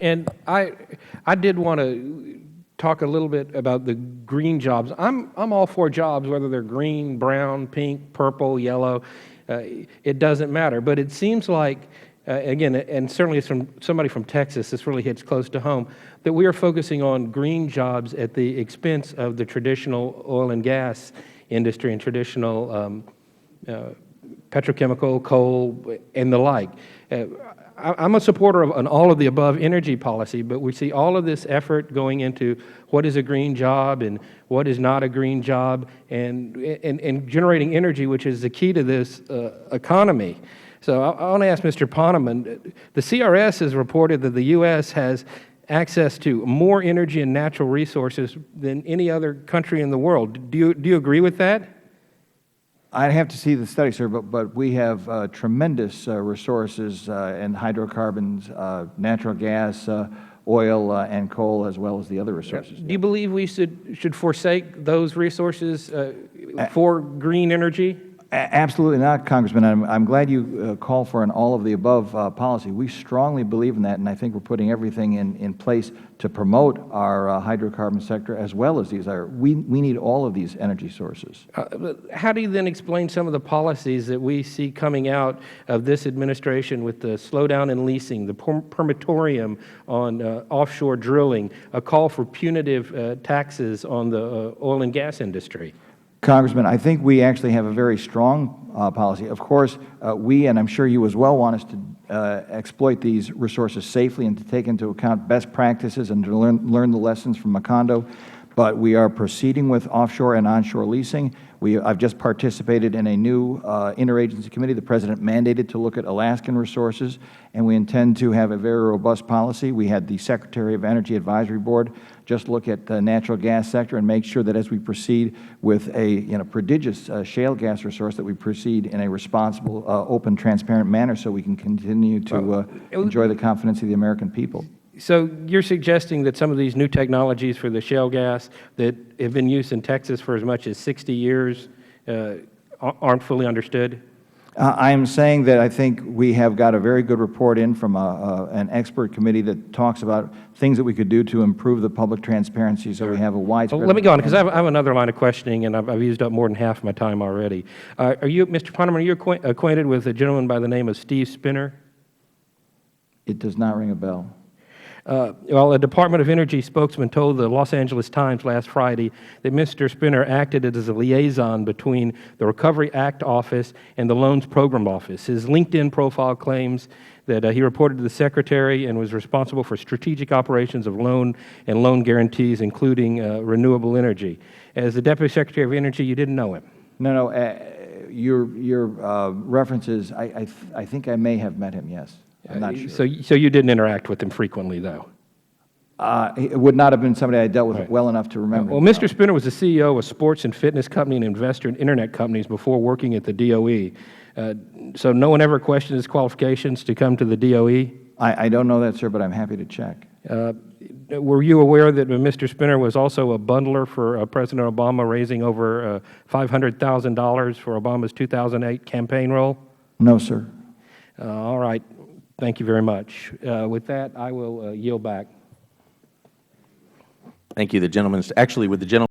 And I did want to talk a little bit about the green jobs. I'm all for jobs, whether they're green, brown, pink, purple, yellow. It doesn't matter. But it seems like, again, and certainly it's from somebody from Texas, this really hits close to home, that we are focusing on green jobs at the expense of the traditional oil and gas industry and traditional petrochemical, coal, and the like. I'm a supporter of an all-of-the-above energy policy, but we see all of this effort going into what is a green job and what is not a green job, and generating energy, which is the key to this economy. So I want to ask Mr. Poneman, the CRS has reported that the U.S. has access to more energy and natural resources than any other country in the world. Do you agree with that? I'd have to see the study, sir, but we have tremendous resources in hydrocarbons, natural gas, oil, and coal, as well as the other resources. Do you believe we should forsake those resources for green energy? Absolutely not, Congressman. I'm glad you call for an all-of-the-above policy. We strongly believe in that, and I think we're putting everything in place to promote our hydrocarbon sector as well as these other. We need all of these energy sources. How do you then explain some of the policies that we see coming out of this administration with the slowdown in leasing, the permatorium on offshore drilling, a call for punitive taxes on the oil and gas industry? Congressman, I think we actually have a very strong policy. Of course, we, and I'm sure you as well, want us to exploit these resources safely and to take into account best practices and to learn the lessons from Macondo. But we are proceeding with offshore and onshore leasing. I've just participated in a new interagency committee the President mandated to look at Alaskan resources, and we intend to have a very robust policy. We had the Secretary of Energy Advisory Board just look at the natural gas sector and make sure that as we proceed with a prodigious shale gas resource, that we proceed in a responsible, open, transparent manner so we can continue to enjoy the confidence of the American people. So you're suggesting that some of these new technologies for the shale gas that have been used in Texas for as much as 60 years aren't fully understood? I am saying that I think we have got a very good report in from an expert committee that talks about things that we could do to improve the public transparency so we have a widespread... Well, let me go on, because I have another line of questioning, and I've used up more than half of my time already. Are you, Mr. Poneman, are you acquainted with a gentleman by the name of Steve Spinner? It does not ring a bell. Well, a Department of Energy spokesman told the Los Angeles Times last Friday that Mr. Spinner acted as a liaison between the Recovery Act Office and the Loans Program Office. His LinkedIn profile claims that he reported to the Secretary and was responsible for strategic operations of loan and loan guarantees, including renewable energy. As the Deputy Secretary of Energy, you didn't know him? No. Your references, I think I may have met him, yes. I'm not sure. So you didn't interact with him frequently, though? It would not have been somebody I dealt with well enough to remember. Well, Mr. Spinner was the CEO of a sports and fitness company and investor in Internet companies before working at the DOE. So no one ever questioned his qualifications to come to the DOE? I don't know that, sir, but I'm happy to check. Were you aware that Mr. Spinner was also a bundler for President Obama, raising over $500,000 for Obama's 2008 campaign roll? No, sir. All right. Thank you very much. With that, I will yield back. Thank you. The gentleman, actually, with the gentleman.